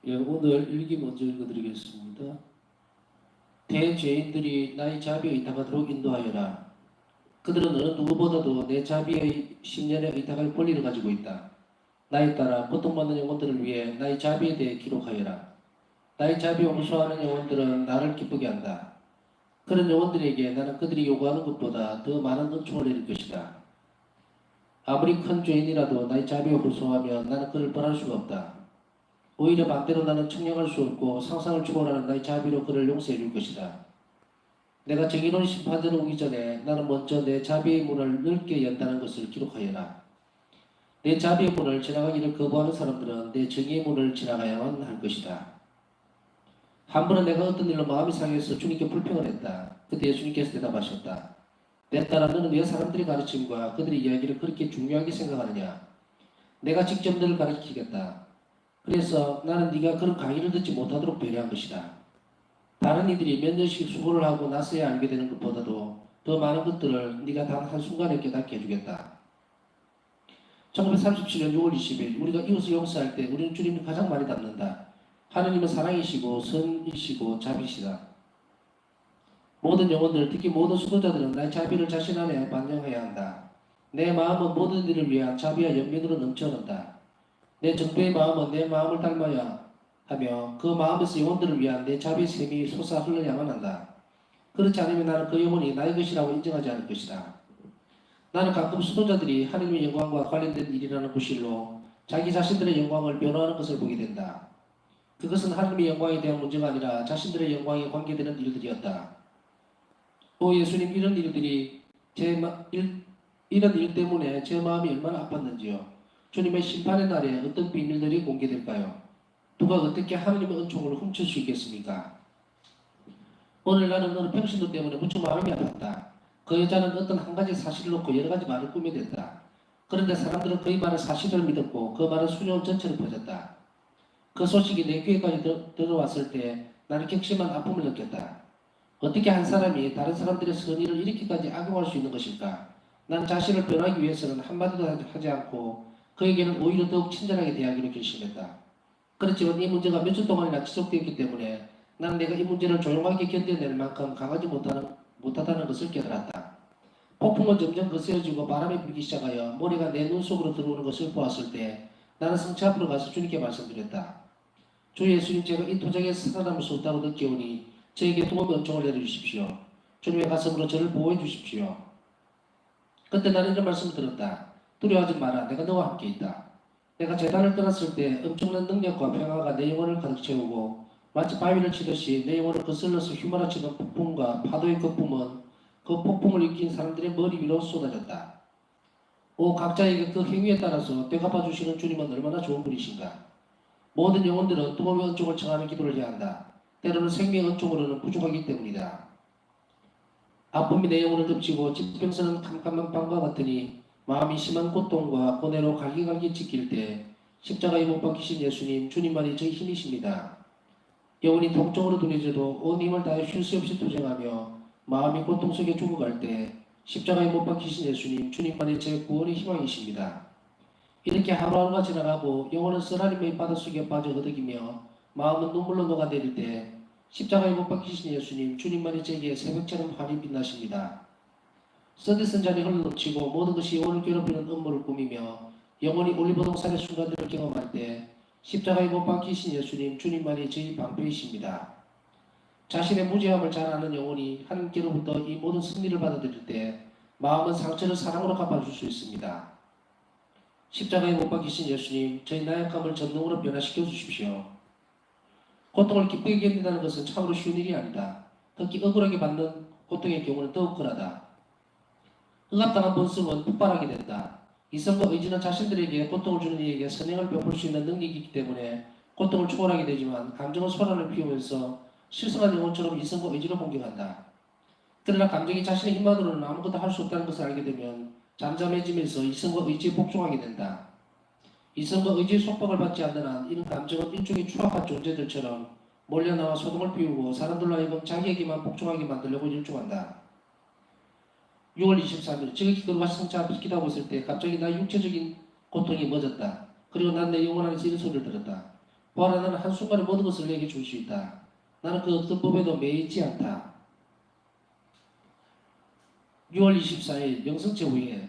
예, 오늘 일기 먼저 읽어드리겠습니다. 대죄인들이 나의 자비에 의탁하도록 인도하여라. 그들은 어느 누구보다도 내 자비의 10년에 의탁할 권리를 가지고 있다. 나에 따라 고통받는 영혼들을 위해 나의 자비에 대해 기록하여라. 나의 자비에 호소하는 영혼들은 나를 기쁘게 한다. 그런 영혼들에게 나는 그들이 요구하는 것보다 더 많은 은총을 내릴 것이다. 아무리 큰 죄인이라도 나의 자비에 호소하면 나는 그를 벌할 수가 없다. 오히려 반대로 나는 청량할 수 없고 상상을 초월하는 나의 자비로 그를 용서해 줄 것이다. 내가 정의로운 심판대로 오기 전에 나는 먼저 내 자비의 문을 넓게 연다는 것을 기록하여라. 내 자비의 문을 지나가기를 거부하는 사람들은 내 정의의 문을 지나가야만 할 것이다. 한 번은 내가 어떤 일로 마음이 상해서 주님께 불평을 했다. 그때 예수님께서 대답하셨다. 내 딸아, 너는 왜 사람들의 가르침과 그들의 이야기를 그렇게 중요하게 생각하느냐? 내가 직접 너를 가르치겠다. 그래서 나는 네가 그런 강의를 듣지 못하도록 배려한 것이다. 다른 이들이 몇 년씩 수고를 하고 나서야 알게 되는 것보다도 더 많은 것들을 네가 단 한순간에 깨닫게 해주겠다. 1937년 6월 20일 우리가 이웃을 용서할 때 우리는 주님을 가장 많이 닮는다. 하느님은 사랑이시고 선이시고 자비시다. 모든 영혼들, 특히 모든 수도자들은 나의 자비를 자신 안에 반영해야 한다. 내 마음은 모든 이들을 위한 자비와 연민으로 넘쳐난다. 내 정도의 마음은 내 마음을 닮아야 하며 그 마음에서 영혼들을 위한 내 자비의 샘이 솟아 흘러야만 한다. 그렇지 않으면 나는 그 영혼이 나의 것이라고 인정하지 않을 것이다. 나는 가끔 수도자들이 하느님의 영광과 관련된 일이라는 구실로 자기 자신들의 영광을 변호하는 것을 보게 된다. 그것은 하느님의 영광에 대한 문제가 아니라 자신들의 영광에 관계되는 일들이었다. 오 예수님, 이런 일 때문에 제 마음이 얼마나 아팠는지요. 주님의 심판의 날에 어떤 비밀들이 공개될까요? 누가 어떻게 하느님의 은총을 훔칠 수 있겠습니까? 오늘 나는 어느 평신도 때문에 무척 마음이 아팠다. 그 여자는 어떤 한 가지 사실을 놓고 여러 가지 말을 꾸며댔다. 그런데 사람들은 그의 말을 사실을 믿었고 그 말은 수년 전체로 퍼졌다. 그 소식이 내 귀에까지 들어왔을 때 나는 격심한 아픔을 느꼈다. 어떻게 한 사람이 다른 사람들의 선의를 이렇게까지 악용할 수 있는 것일까? 나는 자신을 변하기 위해서는 한마디도 하지 않고 그에게는 오히려 더욱 친절하게 대하기로 결심했다. 그렇지만 이 문제가 몇 주 동안이나 지속되었기 때문에 나는 내가 이 문제를 조용하게 견뎌낼 만큼 강하지 못하다는 것을 깨달았다. 폭풍은 점점 거세어지고 바람이 불기 시작하여 모래가 내 눈 속으로 들어오는 것을 보았을 때 나는 성체 앞으로 가서 주님께 말씀드렸다. 주 예수님, 제가 이 도장에 살아남을 수 없다고 느끼오니 저에게 도움의 은총을 내려주십시오. 주님의 가슴으로 저를 보호해 주십시오. 그때 나는 이런 말씀을 들었다. 두려워하지 마라. 내가 너와 함께 있다. 내가 재단을 떠났을 때 엄청난 능력과 평화가 내 영혼을 가득 채우고 마치 바위를 치듯이 내 영혼을 거슬러서 휘몰아치는 폭풍과 파도의 거품은 그 폭풍을 일으킨 사람들의 머리 위로 쏟아졌다. 오, 각자에게 그 행위에 따라서 되갚아주시는 주님은 얼마나 좋은 분이신가. 모든 영혼들은 도움의 은총을 청하는 기도를 해야 한다. 때로는 생명의 은총으로는 부족하기 때문이다. 아픔이 내 영혼을 덮치고 지평선은 캄캄한 밤과 같으니 마음이 심한 고통과 고뇌로 갈기갈기 찢길 때 십자가에 못 박히신 예수님, 주님만이 저희 힘이십니다. 영혼이 동정으로 둔해져도 온 힘을 다해 쉴 새 없이 투쟁하며 마음이 고통 속에 죽어갈 때 십자가에 못 박히신 예수님, 주님만이 제 구원의 희망이십니다. 이렇게 하루하루가 지나가고 영혼은 쓰라림의 바닷속에 빠져 허덕이며 마음은 눈물로 녹아내릴 때 십자가에 못 박히신 예수님, 주님만이 제게 새벽처럼 환히 빛나십니다. 서디슨 잔이 흘러넘치고 모든 것이 영혼을 괴롭히는 음모를 꾸미며 영혼이 올리브동산의 순간들을 경험할 때 십자가에 못 박히신 예수님, 주님만이 저희 방패이십니다. 자신의 무죄함을 잘 아는 영혼이 하나님께로부터 이 모든 승리를 받아들일 때 마음은 상처를 사랑으로 갚아줄 수 있습니다. 십자가에 못 박히신 예수님, 저희 나약함을 전능으로 변화시켜 주십시오. 고통을 기쁘게 견딘다는 것은 참으로 쉬운 일이 아니다. 특히 억울하게 받는 고통의 경우는 더욱 그러하다. 억압당한 본성은 폭발하게 된다. 이성과 의지는 자신들에게 고통을 주는 이에게 선행을 베풀 수 있는 능력이 있기 때문에 고통을 초월하게 되지만 감정은 소란을 피우면서 실성한 영혼처럼 이성과 의지를 공격한다. 그러나 감정이 자신의 힘만으로는 아무것도 할 수 없다는 것을 알게 되면 잠잠해지면서 이성과 의지에 복종하게 된다. 이성과 의지의 속박을 받지 않는 한 이런 감정은 일종의 추악한 존재들처럼 몰려나와 소동을 피우고 사람들로 하여금 자기에게만 복종하게 만들려고 일종한다. 6월 23일 지극히 거룩한 성차 앞에서 기도하고 있을 때 갑자기 나의 육체적인 고통이 멎었다. 그리고 난 내 영혼 안에서 이런 소리를 들었다. 보아라, 나는 한순간에 모든 것을 내게 줄 수 있다. 나는 그 어떤 법에도 매이지 않다. 6월 24일 영성체 후에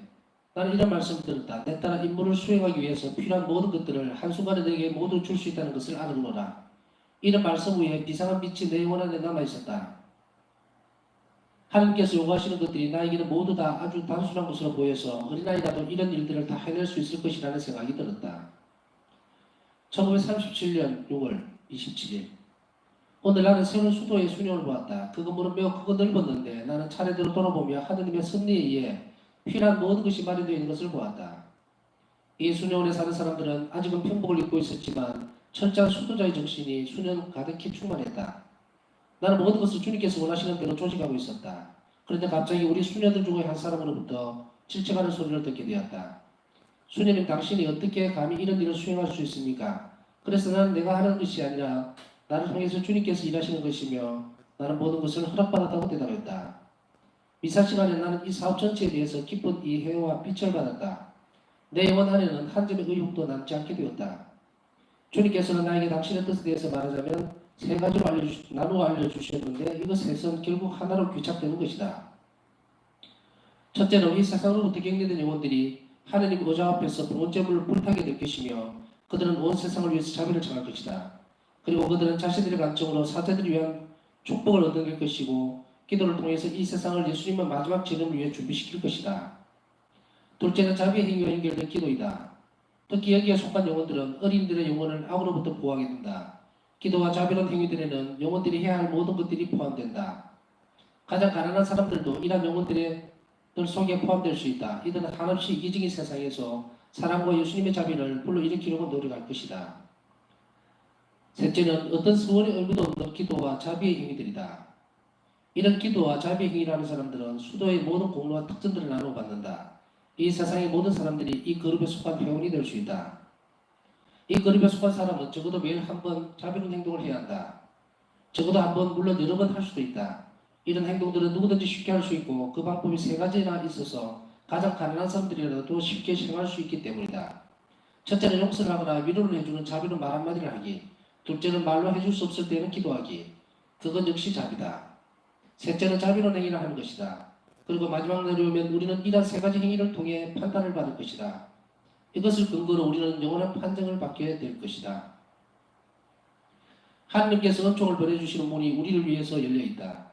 나는 이런 말씀을 들었다. 내 따라 임무를 수행하기 위해서 필요한 모든 것들을 한순간에 내게 모두 줄 수 있다는 것을 알아두노라. 이런 말씀 후에 비상한 빛이 내 영혼 안에 남아있었다. 하나님께서 요구하시는 것들이 나에게는 모두 다 아주 단순한 것으로 보여서 어린아이라도 이런 일들을 다 해낼 수 있을 것이라는 생각이 들었다. 1937년 6월 27일 오늘 나는 새로운 수도의 수녀를 보았다. 그 건물은 매우 크고 넓었는데 나는 차례대로 돌아보며 하느님의 섭리에 의해 필요한 모든 것이 마련되어 있는 것을 보았다. 이 수녀원에 사는 사람들은 아직은 평복을 입고 있었지만 철저한 수도자의 정신이 수년 가득히 충만했다. 나는 모든 것을 주님께서 원하시는 대로 조직하고 있었다. 그런데 갑자기 우리 수녀들 중에 한 사람으로부터 질책하는 소리를 듣게 되었다. 수녀님, 당신이 어떻게 감히 이런 일을 수행할 수 있습니까? 그래서 나는 내가 하는 것이 아니라 나를 통해서 주님께서 일하시는 것이며 나는 모든 것을 허락받았다고 대답했다. 미사 시간에 나는 이 사업 전체에 대해서 깊은 이해와 빛을 받았다. 내 영혼 안에는 한 점의 의혹도 남지 않게 되었다. 주님께서는 나에게 당신의 뜻에 대해서 말하자면 세 가지로 나누어 알려주셨는데 이것 셋은 결국 하나로 귀착되는 것이다. 첫째는 이 세상으로부터 격리된 영혼들이 하느님 의자 앞에서 번제물을 불타게 될 것이며 그들은 온 세상을 위해서 자비를 청할 것이다. 그리고 그들은 자신들의 간청으로 사자들을 위한 축복을 얻어낼 것이고 기도를 통해서 이 세상을 예수님의 마지막 재림을 위해 준비시킬 것이다. 둘째는 자비의 행위와 연결된 기도이다. 특히 여기에 속한 영혼들은 어린이들의 영혼을 악으로부터 보호하게 된다. 기도와 자비로운 행위들에는 영혼들이 해야 할 모든 것들이 포함된다. 가장 가난한 사람들도 이러한 영혼들의 속에 포함될 수 있다. 이들은 한없이 이기적인 세상에서 사랑과 예수님의 자비를 불러일으키려고 노력할 것이다. 셋째는 어떤 소원의 의무도 없는 기도와 자비의 행위들이다. 이런 기도와 자비의 행위라는 사람들은 수도의 모든 공로와 특징들을 나누어 받는다. 이 세상의 모든 사람들이 이 그룹에 속한 회원이 될 수 있다. 이 그룹에 속한 사람은 적어도 매일 한 번 자비로운 행동을 해야 한다. 적어도 한 번, 물론 여러 번 할 수도 있다. 이런 행동들은 누구든지 쉽게 할 수 있고 그 방법이 세 가지나 있어서 가장 가난한 사람들이라도 쉽게 행할 수 있기 때문이다. 첫째는 용서를 하거나 위로를 해주는 자비로운 말 한마디를 하기. 둘째는 말로 해줄 수 없을 때는 기도하기. 그건 역시 자비다. 셋째는 자비로운 행위를 하는 것이다. 그리고 마지막 날이 오면 우리는 이러한 세 가지 행위를 통해 판단을 받을 것이다. 이것을 근거로 우리는 영원한 판정을 받게 될 것이다. 하나님께서 은총을 보내주시는 문이 우리를 위해서 열려있다.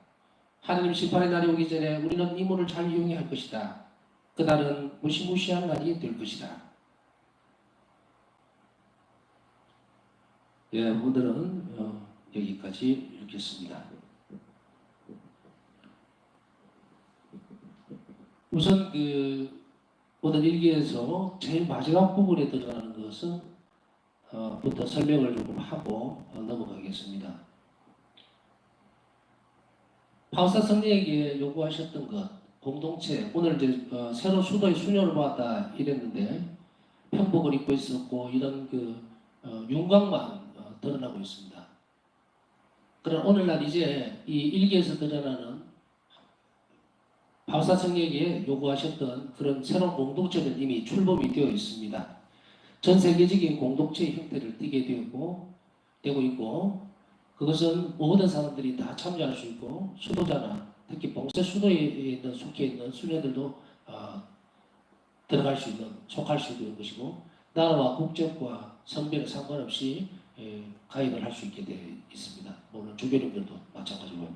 하나님 심판의 날이 오기 전에 우리는 이 문을 잘 이용해야 할 것이다. 그날은 무시무시한 날이 될 것이다. 예, 오늘은 여기까지 읽겠습니다. 우선 오늘 일기에서 제일 마지막 부분에 들어가는 것은 부터 설명을 조금 하고 넘어가겠습니다. 파우사 성령에게 요구하셨던 것, 공동체, 오늘 이제 새로운 수도의 수녀를 보았다 이랬는데 평복을 입고 있었고 이런 윤곽만 드러나고 있습니다. 그러나 오늘날 이제 이 일기에서 드러나는 파우사 성령에게 요구하셨던 그런 새로운 공동체는 이미 출범이 되어 있습니다. 전 세계적인 공동체의 형태를 띠게 되고 있고 그것은 모든 사람들이 다 참여할 수 있고 수도자나 특히 봉쇄 수도에 속해 있는 수녀들도 들어갈 수 있는 속할 수 있는 것이고 나라와 국적과 성별에 상관없이 가입을 할 수 있게 되어 있습니다. 물론 주변인들도 마찬가지로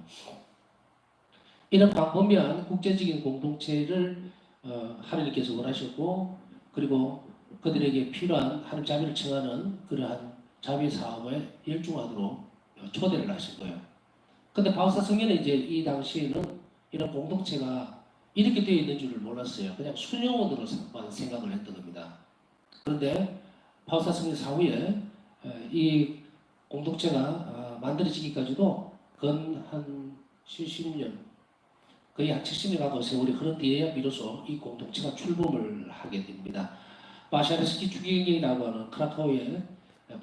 이런 광범위한 국제적인 공동체를 하나님께서 원하셨고 그리고 그들에게 필요한 하나님 자비를 청하는 그러한 자비 사업에 열중하도록 초대를 하신 거예요. 근데 바우사 성경은 이제 이 당시에는 이런 공동체가 이렇게 되어 있는 줄을 몰랐어요. 그냥 수녀원으로만 생각을 했던 겁니다. 그런데 바우사 성경 사후에 이 공동체가 만들어지기까지도 건 한 70년 거의 한 70년 가까운 세월이 흐른 뒤에야 비로소 이 공동체가 출범을 하게 됩니다. 마샤르스키 추기경이라고 하는 크라카오의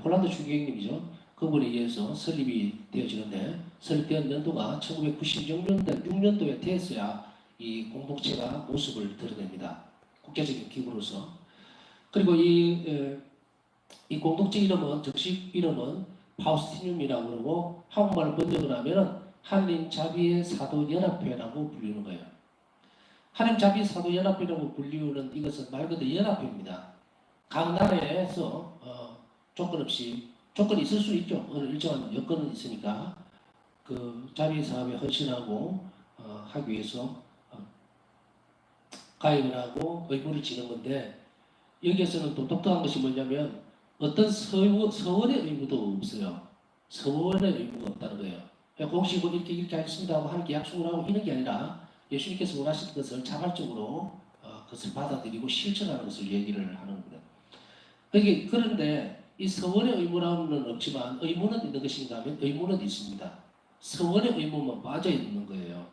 폴란드 추기경님이죠. 그분에 의해서 설립이 되어지는데 설립된 연도가 1996년도에 되었어야 이 공동체가 모습을 드러냅니다. 국제적인 기구로서. 그리고 이 이 공동체 이름은 정식 이름은 파우스티늄이라고 그러고 한국말로 번역을 하면은 하느님 자비의 사도 연합회라고 불리는 거예요. 하느님 자비 사도 연합회라고 불리우는 이것은 말 그대로 연합회입니다. 각 나라에서 조건 없이 조건이 있을 수 있죠. 어느 일정한 여건은 있으니까 그 자비 사업에 헌신하고 하기 위해서 가입을 하고 의무를 지는 건데 여기에서는 또 독특한 것이 뭐냐면 어떤 서원의 의무도 없어요. 서원의 의무가 없다는 거예요. 그냥 혹시 뭐 이렇게 하겠습니다 하고 하나님께 약속을 하고 이런 게 아니라 예수님께서 원하시는 것을 자발적으로 그것을 받아들이고 실천하는 것을 얘기를 하는 겁니다. 그런데 이 서원의 의무라는 없지만 의무는 있는 것인가 하면 의무는 있습니다. 서원의 의무만 빠져 있는 거예요.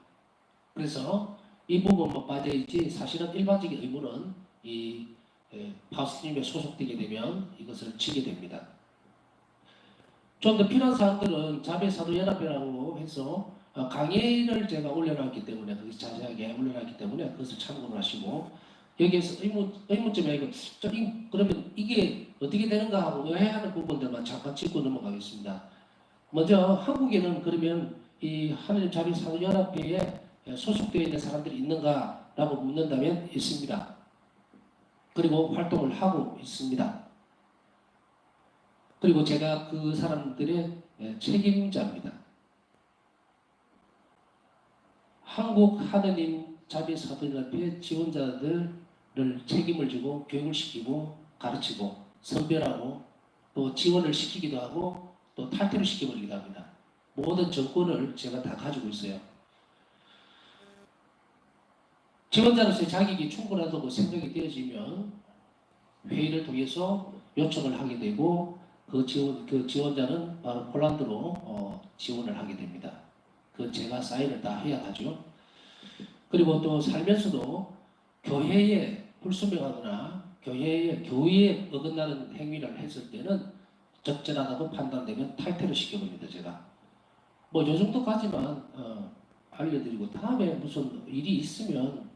그래서 이 부분만 빠져 있지 사실은 일반적인 의무는 이 파우스님에 소속되게 되면 이것을 지게 됩니다. 좀 더 필요한 사항들은 자비사도연합회라고 해서 강의를 제가 올려놨기 때문에 그것이 자세하게 올려놨기 때문에 그것을 참고를 하시고 여기에서 의문점이 아니고 그러면 이게 어떻게 되는가 하고 의아해하는 부분들만 잠깐 짚고 넘어가겠습니다. 먼저 한국에는 그러면 이 하느님 자비사도연합회에 소속되어 있는 사람들이 있는가라고 묻는다면 있습니다. 그리고 활동을 하고 있습니다. 그리고 제가 그 사람들의 책임자입니다. 한국 하느님 자비사도연합회 지원자들을 책임을 지고 교육을 시키고 가르치고 선별하고 또 지원을 시키기도 하고 또 탈퇴를 시켜버리기도 합니다. 모든 정권을 제가 다 가지고 있어요. 지원자로서의 자격이 충분하다고 생각이 되어지면 회의를 통해서 요청을 하게 되고 그 지원자는 바로 폴란드로 지원을 하게 됩니다. 그 제가 사인을 다 해야 하죠. 그리고 또 살면서도 교회에 불순종하거나 교회에 어긋나는 행위를 했을 때는 적절하다고 판단되면 탈퇴를 시켜버립니다. 제가 뭐 요 정도까지만 알려드리고 다음에 무슨 일이 있으면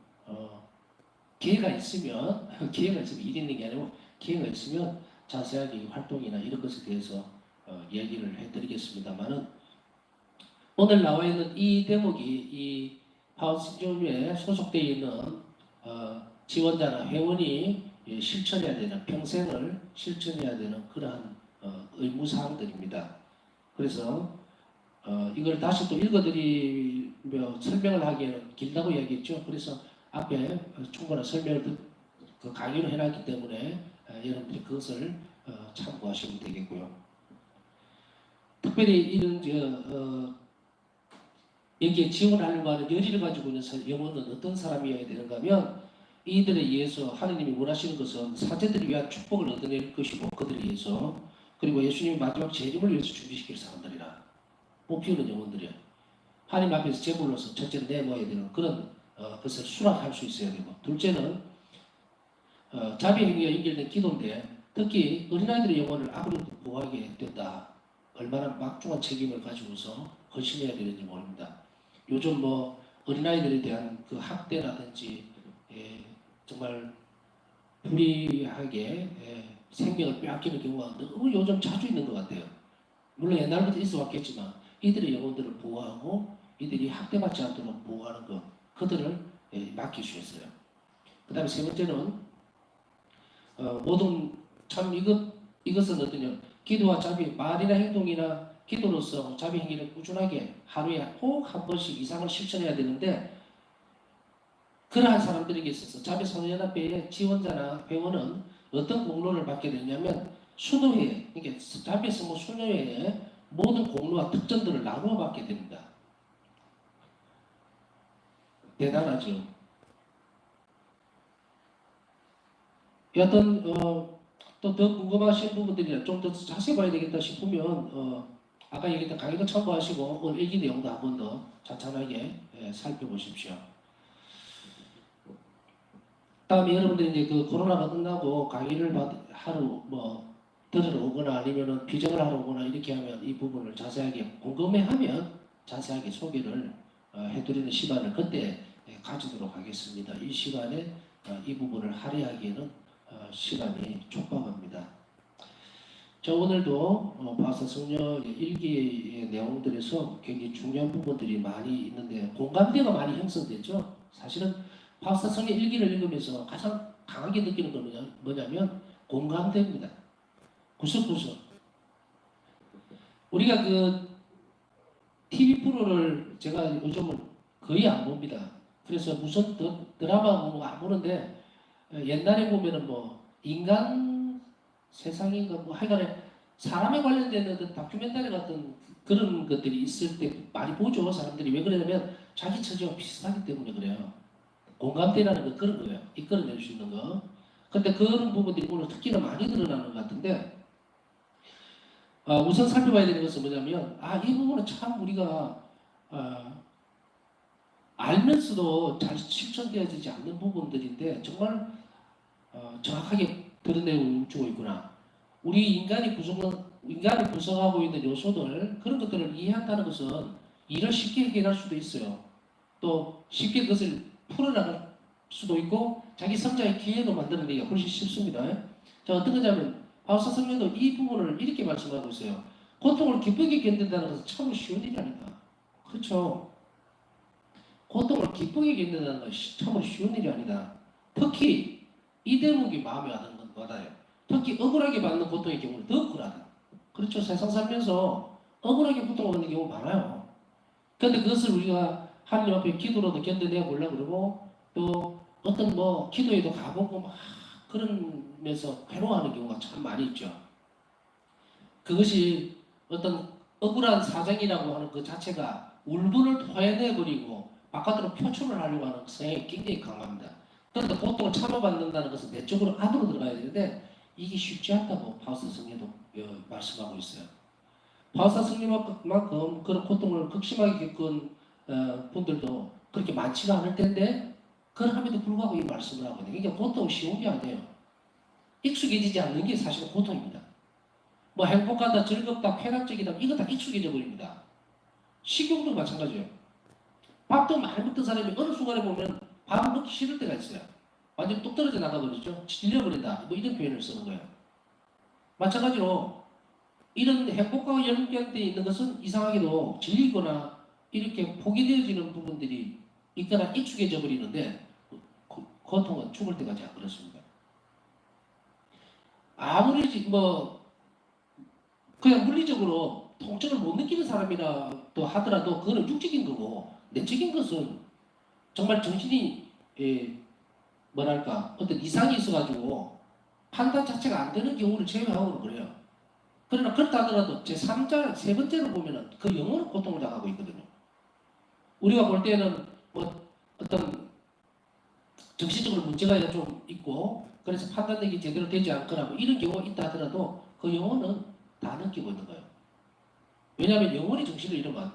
기회가 있으면 일 있는 게 아니고 기회가 있으면 자세하게 활동이나 이런 것에 대해서 얘기를 해드리겠습니다만은 오늘 나와 있는 이 대목이 이 파우스티늄에 소속되어 있는 지원자나 회원이 실천해야 되는 평생을 실천해야 되는 그러한 의무사항들입니다. 그래서 이걸 다시 또 읽어드리며 설명을 하기에는 길다고 얘기했죠. 그래서 앞에 충분한 설명을 강의를 해놨기 때문에 여러분들이 그것을 참고하시면 되겠고요. 특별히 이런 여기에 지원하려고 하는 열의를 가지고 있는 영혼은 어떤 사람이어야 되는가 하면 이들에 의해서 하느님이 원하시는 것은 사제들을 위한 축복을 얻어낼 것이고 그들에 의해서 그리고 예수님이 마지막 재림을 위해서 준비시킬 사람들이라 뽑히는 영혼들이야. 하나님 앞에서 제물로서 첫째는 내모아야 되는 그런 것을 수락할 수 있어야 되고 둘째는 자비 행위가 연결된 기도인데 특히 어린아이들의 영혼을 아무래도 보호하게 된다. 얼마나 막중한 책임을 가지고서 헌신해야 되는지 모릅니다. 요즘 뭐 어린아이들에 대한 그 학대라든지 정말 불이하게 생명을 빼앗기는 경우가 너무 요즘 자주 있는 것 같아요. 물론 옛날부터 있어 왔겠지만 이들의 영혼들을 보호하고 이들이 학대받지 않도록 보호하는 것 그들을 맡길 수 있어요. 그 다음에 세 번째는 모든 참 이것은 어떠냐 기도와 자비 말이나 행동이나 기도로서 자비 행위를 꾸준하게 하루에 꼭 한 번씩 이상을 실천해야 되는데 그러한 사람들에게 있어서 자비사도연합회의 지원자나 회원은 어떤 공로를 받게 되냐면 순회에 그러니까 자비성모 순회에 모든 공로와 특전들을 나누어 받게 됩니다. 대단하죠. 어떤 또 더 궁금하신 부분들이나 좀 더 자세히 봐야 되겠다 싶으면 아까 얘기했던 강의도 참고하시고 오늘 일기 내용도 한 번 더 찬찬하게 살펴보십시오. 다음에 여러분들이 이제 그 코로나가 끝나고 강의를 하러 들으러 오거나 아니면은 비전을 하러 오거나 이렇게 하면 이 부분을 자세하게 궁금해하면 자세하게 소개를 해드리는 시간을 그때 가지도록 하겠습니다. 이 시간에 이 부분을 할애하기에는 시간이 촉박합니다. 자, 오늘도 바사 성녀의 일기의 내용들에서 굉장히 중요한 부분들이 많이 있는데 공감대가 많이 형성됐죠. 사실은 바사 성녀 일기를 읽으면서 가장 강하게 느끼는 건 뭐냐면 공감대입니다. 구석구석. 우리가 그 TV 프로를 제가 요즘은 거의 안 봅니다. 그래서 무슨 드라마 안 보는데 옛날에 보면은 뭐 인간 세상인가 뭐 하여간에 사람에 관련된 어떤 다큐멘터리 같은 그런 것들이 있을 때 많이 보죠. 사람들이 왜 그러냐면 자기 처지와 비슷하기 때문에 그래요. 공감대라는 거 그런 거예요. 이끌어낼 수 있는 거. 근데 그런 부분들이 오늘 특히나 많이 드러나는 것 같은데 우선 살펴봐야 되는 것은 뭐냐면 이 부분은 참 우리가 알면서도 잘 실천되어지지 않는 부분들인데 정말 정확하게 드러내고 있구나. 우리 인간이 구성하고 있는 요소들 그런 것들을 이해한다는 것은 일을 쉽게 해결할 수도 있어요. 또 쉽게 그것을 풀어나갈 수도 있고 자기 성장의 기회도 만들어내기가 훨씬 쉽습니다. 자, 어떤 거냐면 바울사 성경도 이 부분을 이렇게 말씀하고 있어요. 고통을 기쁘게 견딘다는 것은 참 쉬운 일이 아니다. 그렇죠. 고통을 기쁘게 견딘다는 것이 참 쉬운 일이 아니다. 특히 이 대목이 마음에 와닿아요. 특히 억울하게 받는 고통의 경우는 더 억울하다. 그렇죠. 세상 살면서 억울하게 고통받는 경우 많아요. 그런데 그것을 우리가 하나님 앞에 기도로도 견뎌내 보려고 그러고 또 어떤 뭐 기도에도 가보고 막 그러면서 괴로워하는 경우가 참 많이 있죠. 그것이 어떤 억울한 사정이라고 하는 그 자체가 울분을 토해내버리고 바깥으로 표출을 하려고 하는 성향이 굉장히 강합니다. 그런데 고통을 참아받는다는 것은 내적으로 안으로 들어가야 되는데 이게 쉽지 않다고 바우스 성령도 말씀하고 있어요. 바우스 성령만큼 그런 고통을 극심하게 겪은 분들도 그렇게 많지가 않을 텐데 그럼에도 불구하고 이 말씀을 하거든요. 이게 고통 쉬운 게 아니에요. 익숙해지지 않는 게 사실은 고통입니다. 뭐 행복하다, 즐겁다, 쾌락적이다 이거 다 익숙해져 버립니다. 식욕도 마찬가지예요. 밥도 많이 먹던 사람이 어느 순간에 보면 밥 먹기 싫을 때가 있어요. 완전 뚝 떨어져 나가버리죠. 질려버린다. 뭐 이런 표현을 쓰는 거예요. 마찬가지로 이런 행복하고 열등감에 있는 것은 이상하게도 질리거나 이렇게 포기되어지는 부분들이 있거나 익숙해져 버리는데 고통은 죽을 때까지 안 그렇습니다. 아무리 뭐 그냥 물리적으로 통증을 못 느끼는 사람이라도 하더라도 그거는 육적인 거고 내적인 것은 정말 정신이 뭐랄까 어떤 이상이 있어가지고 판단 자체가 안 되는 경우를 제외하고는 그래요. 그러나 그렇다 하더라도 제3자 세 번째로 보면은 그 영혼은 고통을 당하고 있거든요. 우리가 볼 때는 뭐 어떤 정신적으로 문제가 좀 있고 그래서 판단력이 제대로 되지 않거나 뭐 이런 경우가 있다 하더라도 그 영혼은 다 느끼고 있는 거예요. 왜냐하면 영혼이 정신을 잃으면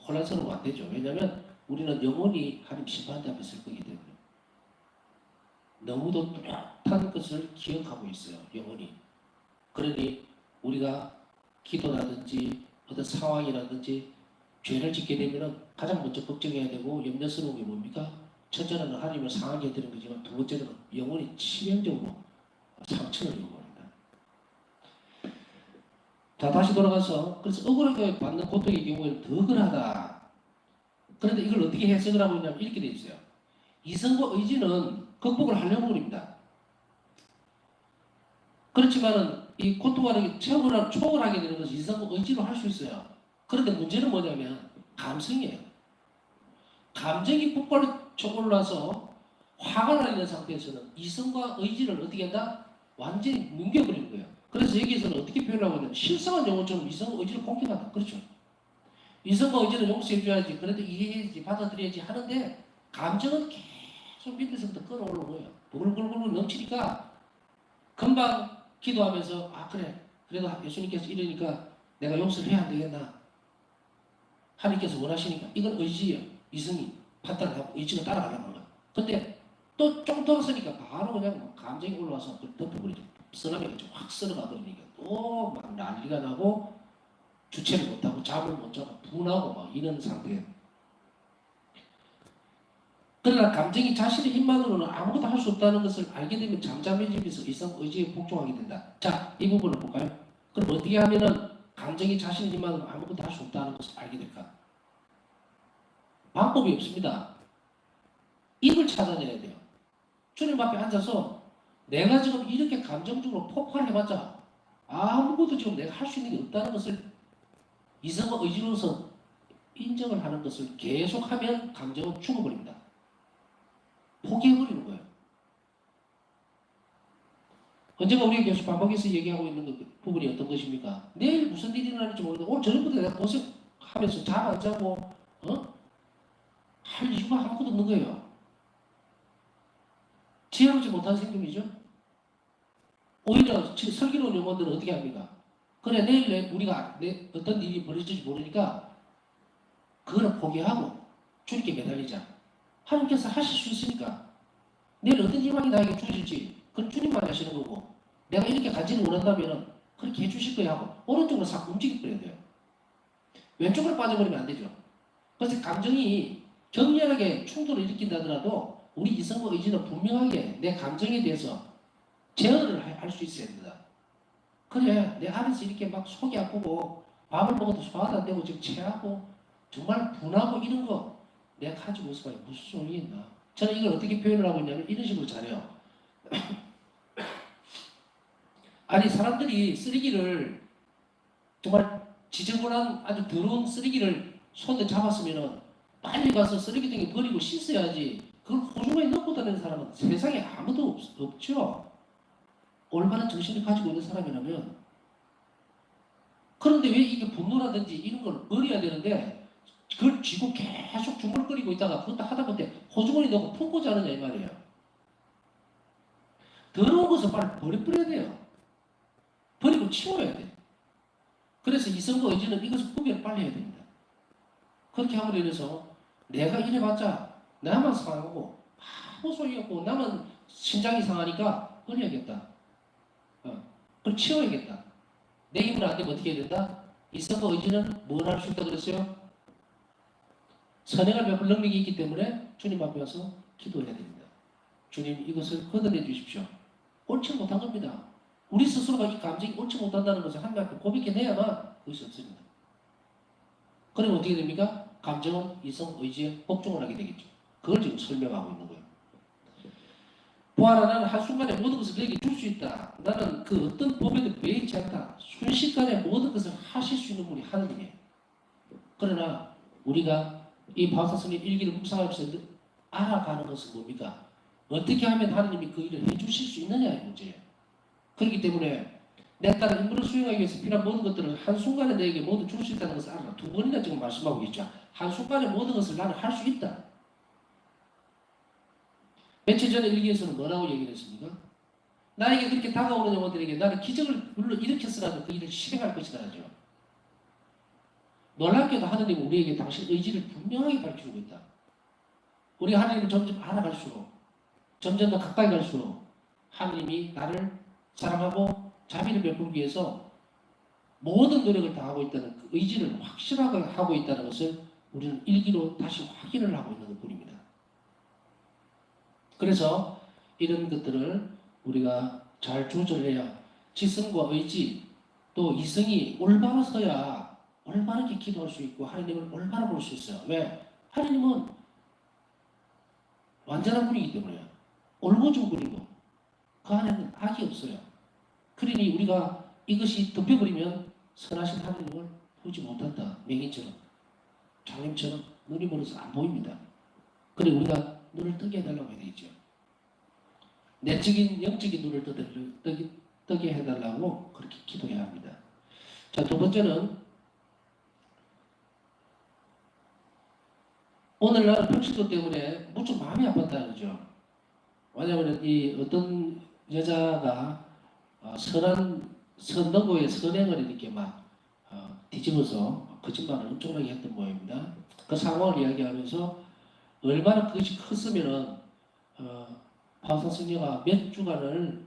혼란스러우면 안 되죠. 왜냐하면 우리는 영혼이 하나님 심판대 앞에 설 거기 때문에 너무도 뚜렷한 것을 기억하고 있어요. 영혼이. 그러니 우리가 기도라든지 어떤 상황이라든지 죄를 짓게 되면 가장 먼저 걱정해야 되고 염려스러운 게 뭡니까? 첫째는 하나님을 상하게 되는 거지만 두 번째는 영혼이 치명적으로 상처를 입어버립니다. 자, 다시 돌아가서 그래서 억울하게 받는 고통의 경우에는 더 억울하다. 그런데 이걸 어떻게 해석을 하고 있냐면 이렇게 돼 있어요. 이성과 의지는 극복을 하려고 합니다. 그렇지만은 이 고통하는 초월하게 되는 것은 이성과 의지로 할 수 있어요. 그런데 문제는 뭐냐면 감성이에요. 감정이 폭발로 올라서 화가 나 있는 상태에서는 이성과 의지를 어떻게 한다? 완전히 뭉개버리는 거예요. 그래서 여기에서는 어떻게 표현하고 있냐면 실성한 영혼처럼 이성과 의지를 공격한다. 그렇죠. 이성과 의지는 용서해줘야지. 그래도 이해해야지. 받아들여야지 하는데 감정은 계속 밑에서부터 끌어올라오는 거예요. 부글부글 넘치니까 금방 기도하면서 그래. 그래도 예수님께서 이러니까 내가 용서를 해야 안 되겠나. 하나님께서 원하시니까 이건 의지예요. 이성이 판단을 하고 의지가 따라가려는 거예요. 근데 또 좀 더 쓰니까 바로 그냥 감정이 올라와서 그걸 덮어버리죠. 쓰나미가 확 쓸어가 버리니까 또 막 난리가 나고 주체를 못하고 잠을 못 자고 분하고 막 이런 상태예요. 그러나 감정이 자신의 힘만으로는 아무것도 할 수 없다는 것을 알게 되면 잠잠해지면서 이성 의지에 복종하게 된다. 자, 이 부분을 볼까요? 그럼 어떻게 하면은 감정이 자신이지만 아무것도 할 수 없다는 것을 알게 될까? 방법이 없습니다. 입을 찾아내야 돼요. 주님 앞에 앉아서 내가 지금 이렇게 감정적으로 폭발해봤자 아무것도 지금 내가 할 수 있는 게 없다는 것을 이성과 의지로서 인정을 하는 것을 계속하면 감정은 죽어버립니다. 포기해버리는 거예요. 언제가 우리가 계속 반복해서 얘기하고 있는 그 부분이 어떤 것입니까? 내일 무슨 일이 일어날지 모르는데 오늘 저녁부터 내가 고생하면서 잠 안 자고 할 이유가 아무것도 없는 거예요. 지혜롭지 못한 생명이죠. 오히려 슬기로운 영혼들은 어떻게 합니까? 그래 내일 우리가 어떤 일이 벌어질지 모르니까 그거는 포기하고 주님께 매달리자. 하나님께서 하실 수 있으니까 내일 어떤 희망이 나에게 주어질지 그건 주님만 하시는 거고 내가 이렇게 가지를 원한다면 그렇게 해주실 거야 하고 오른쪽으로 싹 움직여버려야 돼요. 왼쪽으로 빠져버리면 안 되죠. 그래서 감정이 격렬하게 충돌을 일으킨다 하더라도 우리 이성과 의지는 분명하게 내 감정에 대해서 제어를 할 수 있어야 된다. 그래 내 안에서 이렇게 막 속이 아프고 밥을 먹어도 소화도 안 되고 지금 체하고 정말 분하고 이런 거 내가 가지고 있어봐야 무슨 소용이 있나. 저는 이걸 어떻게 표현을 하고 있냐면 이런 식으로 잘해요. 아니 사람들이 쓰레기를 정말 지저분한 아주 더러운 쓰레기를 손에 잡았으면 빨리 가서 쓰레기통에 버리고 씻어야지. 그걸 호주머니에 넣고 다니는 사람은 세상에 아무도 없죠. 올바른 정신을 가지고 있는 사람이라면. 그런데 왜 이게 분노라든지 이런 걸 버려야 되는데 그걸 쥐고 계속 중얼거리고 있다가 그것도 하다못해 호주머니 넣고 품고 자느냐 이 말이에요. 더러운 것은 빨리 버려야 돼요. 버리고 치워야 돼. 그래서 이성과 의지는 이것을 구별을 빨리 해야 됩니다. 그렇게 하고 이래서 내가 이래봤자 나만 상하고 아무 소용이 없고 나만 심장이 상하니까 버려야겠다. 그걸 치워야겠다. 내 힘으로 안 되면 어떻게 해야 된다? 이성과 의지는 뭘 할 수 있다 그랬어요? 선행을 베풀 능력이 있기 때문에 주님 앞에 와서 기도해야 됩니다. 주님 이것을 걷어내 주십시오. 옳지 못한 겁니다. 우리 스스로가 이 감정이 옳지 못한다는 것을 하나님 앞에 고백해내야만 그것이 없습니다. 그러면 어떻게 됩니까? 감정은 이성, 의지에 복종을 하게 되겠죠. 그걸 지금 설명하고 있는 거예요. 보아라 나는 한순간에 모든 것을 너에게 줄 수 있다. 나는 그 어떤 법에도 배이지 않다. 순식간에 모든 것을 하실 수 있는 분이 하느님이에요. 그러나 우리가 이 바울사스님 일기를 묵상하면서 알아가는 것은 뭡니까? 어떻게 하면 하느님이 그 일을 해주실 수 있느냐의 문제예요. 그렇기 때문에 내 딸은 임무를 수행하기 위해서 필요한 모든 것들을 한순간에 내게 모두 줄 수 있다는 것을 알아라. 두 번이나 지금 말씀하고 있죠. 한순간에 모든 것을 나는 할 수 있다. 며칠 전에 일기에서는 뭐라고 얘기를 했습니까? 나에게 그렇게 다가오는 영혼들에게 나는 기적을 일으켰으라도 그 일을 실행할 것이다 하죠. 놀랍게도 하느님은 우리에게 당신 의지를 분명하게 밝혀주고 있다. 우리가 하느님을 점점 알아갈수록 점점 더 가까이 갈수록 하느님이 나를 사랑하고 자비를 베풀기 위해서 모든 노력을 다하고 있다는 그 의지를 확실하게 하고 있다는 것을 우리는 일기로 다시 확인을 하고 있는 것뿐입니다. 그래서 이런 것들을 우리가 잘 조절해야 지성과 의지 또 이성이 올바로 서야 올바르게 기도할 수 있고 하나님을 올바로 볼 수 있어요. 왜? 하나님은 완전한 분이기 때문에요. 올고준 분이고 그 안에는 악이 없어요. 그러니 우리가 이것이 덮여버리면 선하신 하나님을 보지 못한다. 맹인처럼 장님처럼 눈이 멀어서 안 보입니다. 그래 우리가 눈을 뜨게 해달라고 해야 되겠죠. 내적인 영적인 눈을 뜨게 해달라고 그렇게 기도해야 합니다. 자, 두 번째는 오늘날 평신도 때문에 무척 마음이 아팠다는 거죠. 왜냐하면 이 어떤 여자가 선너고의 선행을 이렇게 막 뒤집어서 거짓말을 엄청나게 했던 모양입니다. 그 상황을 이야기하면서 얼마나 그것이 컸으면은 바울사 성녀가 몇 주간을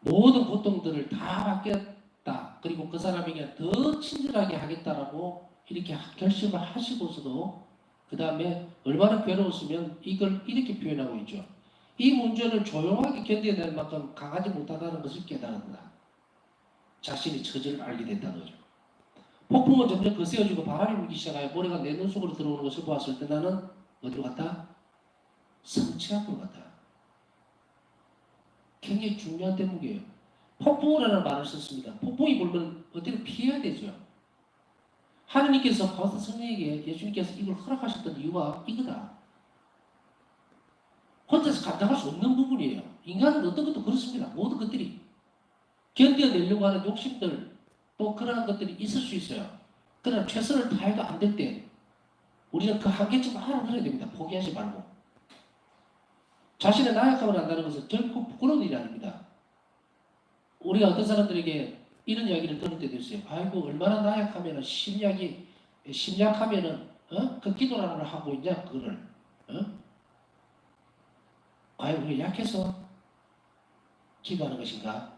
모든 고통들을 다 받겠다. 그리고 그 사람에게 더 친절하게 하겠다라고 이렇게 결심을 하시고서도 그 다음에 얼마나 괴로웠으면 이걸 이렇게 표현하고 있죠. 이 문제를 조용하게 견뎌야 될 만큼 강하지 못하다는 것을 깨달았다. 자신의 처지를 알게 된다는 거죠. 폭풍은 점점 거세어지고 바람이 불기 시작하여 모래가 내 눈 속으로 들어오는 것을 보았을 때 나는 어디로 갔다? 성체 앞으로 갔다. 굉장히 중요한 대목이에요. 폭풍이라는 말을 썼습니다. 폭풍이 불면 어디를 피해야 되죠. 하느님께서 바울사 성령에게 예수님께서 이걸 허락하셨던 이유가 이거다. 혼자서 감당할 수 없는 부분이에요. 인간은 어떤 것도 그렇습니다. 모든 것들이 견뎌내려고 하는 욕심들 또 그러한 것들이 있을 수 있어요. 그러나 최선을 다해도 안 될 때 우리는 그 한계점을 알아들어야 됩니다. 포기하지 말고. 자신의 나약함을 안다는 것은 결코 부끄러운 일이 아닙니다. 우리가 어떤 사람들에게 이런 이야기를 들을 때도 있어요. 아이고 얼마나 나약하면은 심약하면은 그 기도라는 걸 하고 있냐 그거를 과연 우리가 약해서 기도하는 것인가?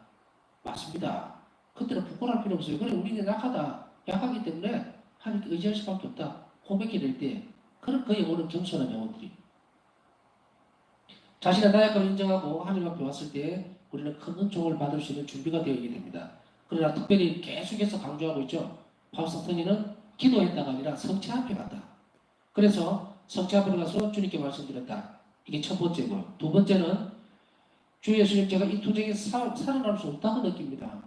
맞습니다. 그때는 부끄러울 필요 없어요. 그래 우리는 약하기 때문에 하나님께 의지할 수밖에 없다. 고백이 될 때 그런 그 영혼은 겸손한 영혼들이 자신의 나약함을 인정하고 하나님 앞에 왔을 때 우리는 큰 은총을 받을 수 있는 준비가 되어 있게 됩니다. 그러나 특별히 계속해서 강조하고 있죠. 바울사도는 기도했다가 아니라 성체 앞에 갔다. 그래서 성체 앞에 가서 주님께 말씀드렸다. 이게 첫 번째고요. 두 번째는 주 예수님 제가 이 투쟁에 살아날 수 없다고 느낍니다.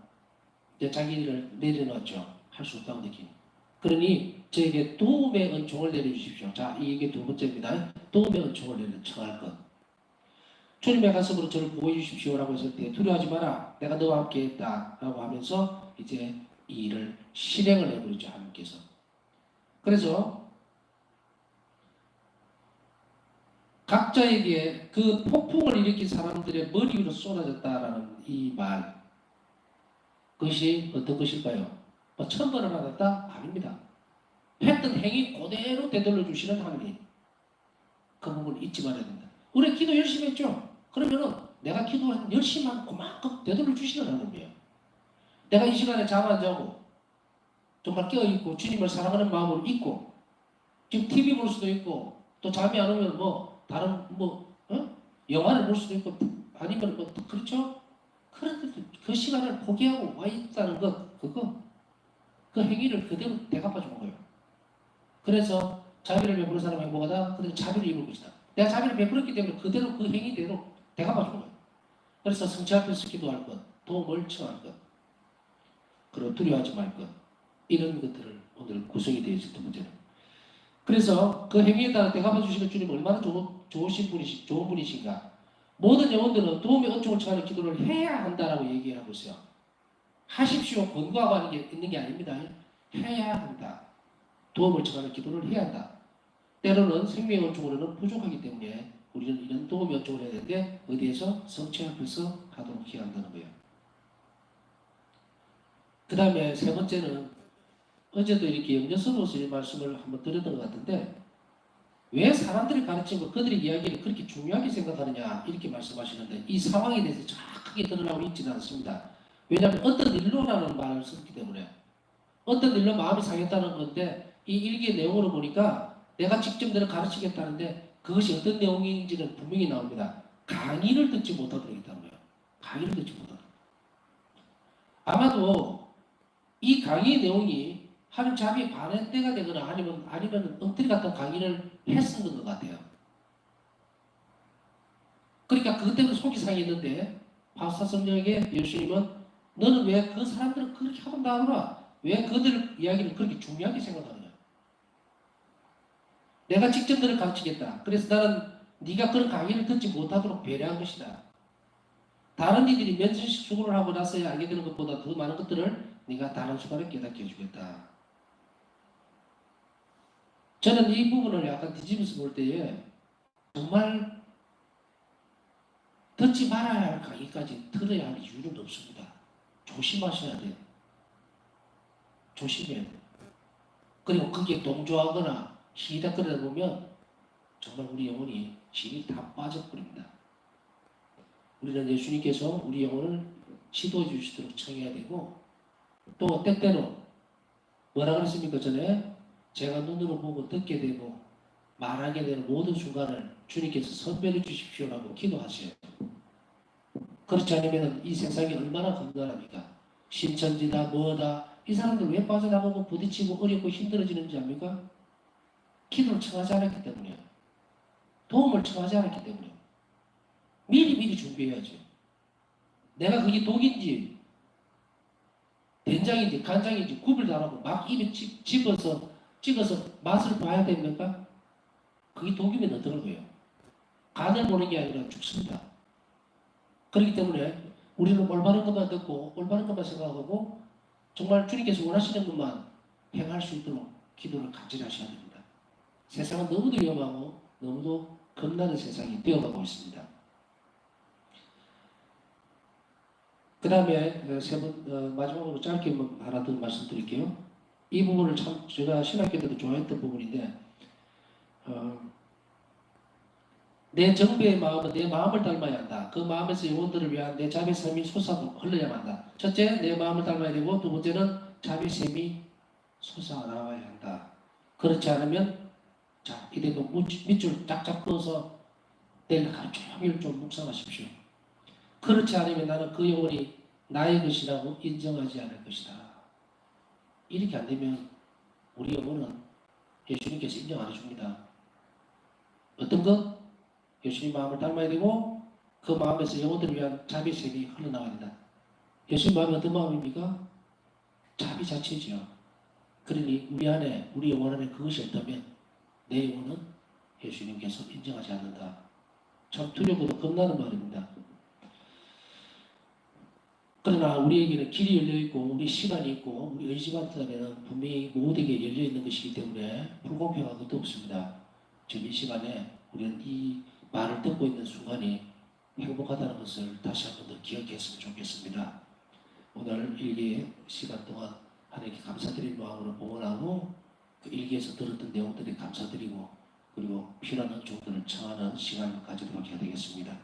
자기를 내려놓았죠. 할 수 없다고 느끼고. 그러니 저에게 도움의 은총을 내려주십시오. 자, 이게 두 번째입니다. 도움의 은총을 내려 청할 것. 주님의 가슴으로 저를 보호해 주십시오라고 했을 때 두려워하지 마라. 내가 너와 함께 했다. 라고 하면서 이제 이 일을 실행을 해버리죠. 하나님께서. 그래서 각자에게 그 폭풍을 일으킨 사람들의 머리 위로 쏟아졌다라는 이 말. 그것이 어떤 것일까요? 뭐 천벌을 받았다? 아닙니다. 했던 행위 그대로 되돌려 주시는 하나님. 그 부분 잊지 말아야 된다. 우리 기도 열심히 했죠? 그러면은 내가 기도한 열심히 한 그만큼 되돌려 주시는 하나님이에요. 내가 이 시간에 잠 안 자고 정말 깨어있고 주님을 사랑하는 마음으로 있고 지금 TV 볼 수도 있고 또 잠이 안 오면 뭐 다른 영화를 볼 수도 있고 아니면 뭐 그렇죠? 그런데 그 시간을 포기하고 와 있다는 것 그 행위를 그대로 대갚아 주는 거예요. 그래서 자비를 베푸는 사람은 행복하다. 그래서 자비를 입을 것이다. 내가 자비를 베풀었기 때문에 그대로 그 행위대로 대갚아 주는 거예요. 그래서 성체 앞에서 기도할 것, 도움을 청할 것, 그리고 두려워하지 말 것, 이런 것들을 오늘 구성이 되어 있을 두 번째는. 그래서 그 행위에 따라 대갚아 주시는 주님 얼마나 좋은 분이신가. 모든 영혼들은 도움의 은총을 청하는 기도를 해야 한다라고 얘기하고 있어요. 하십시오. 권고하고 하는 게 있는 게 아닙니다. 해야 한다. 도움을 청하는 기도를 해야 한다. 때로는 생명의 은총으로는 부족하기 때문에 우리는 이런 도움의 은총을 해야 되는데 어디에서? 성체 앞에서 하도록 해야 한다는 거예요. 그 다음에 세 번째는 어제도 이렇게 염려스러워서 이 말씀을 한번 드렸던 것 같은데 왜 사람들이 가르치고 그들의 이야기를 그렇게 중요하게 생각하느냐 이렇게 말씀하시는데 이 상황에 대해서 정확하게 드러나고 있지는 않습니다. 왜냐하면 어떤 일로라는 말을 썼기 때문에 어떤 일로 마음이 상했다는 건데 이 일기의 내용으로 보니까 내가 직접 너를 가르치겠다는데 그것이 어떤 내용인지는 분명히 나옵니다. 강의를 듣지 못하도록 했다는 거예요. 강의를 듣지 못하도록. 아마도 이 강의 내용이 하나님 자비에 반대가 되거나 아니면 엉터리 같은 강의를 했었는 것 같아요. 그러니까 그것 때문에 속이 상했는데 바울사 성령에게 예수님은 너는 왜 그 사람들을 그렇게 하고 나오라? 왜 그들 이야기를 그렇게 중요하게 생각하느냐? 내가 직접 너를 가르치겠다. 그래서 나는 네가 그런 강의를 듣지 못하도록 배려한 것이다. 다른 이들이 면접식 수고를 하고 나서야 알게 되는 것보다 더 많은 것들을 네가 다른 순간에 깨닫게 해주겠다. 저는 이 부분을 약간 뒤집어서 볼 때에 정말 듣지 말아야 할 강의까지 들어야 할 이유는 없습니다. 조심하셔야 돼요. 조심해야 돼요. 그리고 거기에 동조하거나 시기닥거리다 보면 정말 우리 영혼이 진이 다 빠져버립니다. 우리는 예수님께서 우리 영혼을 지도해 주시도록 청해야 되고 또 때때로 뭐라 그랬습니까 전에? 제가 눈으로 보고 듣게 되고 말하게 되는 모든 순간을 주님께서 선별해 주십시오라고 기도하세요. 그렇지 않으면 이 세상이 얼마나 건강합니까? 신천지다 뭐다 이 사람들 왜 빠져나가고 부딪히고 어렵고 힘들어지는지 압니까? 기도를 청하지 않았기 때문이에요. 도움을 청하지 않았기 때문이에요. 미리 준비해야죠. 내가 그게 독인지 된장인지 간장인지 구별도 안 하고 막 입에 집어서 찍어서 맛을 봐야 됩니까? 그게 독이면 어떡하고요? 간을 보는 게 아니라 죽습니다. 그렇기 때문에 우리는 올바른 것만 듣고 올바른 것만 생각하고 정말 주님께서 원하시는 것만 행할 수 있도록 기도를 간절하셔야 됩니다. 세상은 너무도 위험하고 너무도 겁나는 세상이 되어가고 있습니다. 그 다음에 마지막으로 짧게 하나 더 말씀드릴게요. 이 부분을 참 제가 신학교 때도 좋아했던 부분인데 내 정배의 마음은 내 마음을 닮아야 한다. 그 마음에서 영혼들을 위한 내 자비 샘이 솟아 흘러야만 한다. 첫째, 내 마음을 닮아야 되고 두 번째는 자비 샘이 솟아 나와야 한다. 그렇지 않으면 자 이대 밑줄 쫙쫙 그어서 내일 하루 종일 좀 묵상하십시오. 그렇지 않으면 나는 그 영혼이 나의 것이라고 인정하지 않을 것이다. 이렇게 안 되면 우리 영혼은 예수님께서 인정 안 해줍니다. 어떤 것? 예수님 마음을 닮아야 되고 그 마음에서 영혼들을 위한 자비샘이 흘러나와야 된다. 예수님 마음이 어떤 마음입니까? 자비 자체죠. 그러니 우리 안에 우리 영혼 안에 그것이 없다면 내 영혼은 예수님께서 인정하지 않는다. 참 두렵고도 겁나는 말입니다. 그러나 우리에게는 길이 열려있고 우리 시간이 있고 우리 의지만 있다면 분명히 모두에게 열려있는 것이기 때문에 불공평한 것도 없습니다. 지금 이 시간에 우리는 이 말을 듣고 있는 순간이 행복하다는 것을 다시 한 번 더 기억했으면 좋겠습니다. 오늘 일기 시간 동안 하나님께 감사드리는 마음으로 봉헌하고 그 일기에서 들었던 내용들에 감사드리고 그리고 필요한 은총들을 청하는 시간을 가지도록 해야 되겠습니다.